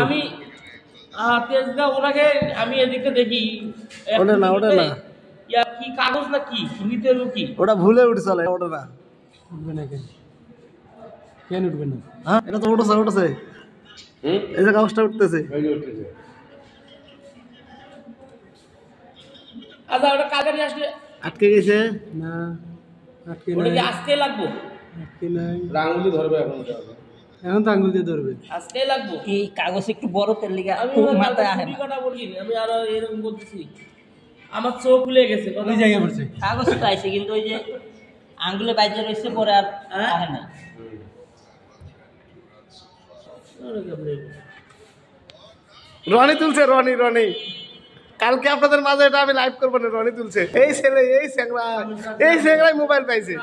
আমি তেজগাঁও ওনাকে আমি এদিকে দেখি ওটা না কি কাগজ না কি নিতে হলো কি ওটা ভুলে উঠছে ওটা না উঠবে না কেন উঠবে না? হ্যাঁ এটা তো উঠছে এই যে কাগজটা উঠতেছে। আচ্ছা ওটা কাগজ আসলে আটকে গেছে না, আটকে ওটা কি নাই, আজকে লাগবো? আটকে নাই। আঙুলি ধরবে এখন তো আঙুল দিয়ে ধরবে। আজকে লাগবো এই কাগজ একটু বড় তেল লিগা আমি মাথায় আহে কথা বলি আমি আর এরকম বলতেছি আমার চোখ খুলে গেছে ওই জায়গায় পড়ছে কাগজ তো আইছে কিন্তু ওই যে আঙ্গুলে বাইজে রয়েছে পরে আর আহে না। রনি তুলছে রনি কালকে আপনাদের মাঝে এটা আমি লাইভ করবো না। রনি তুলছে এই ছেলে এই স্যাংরাই মোবাইল পাইছে।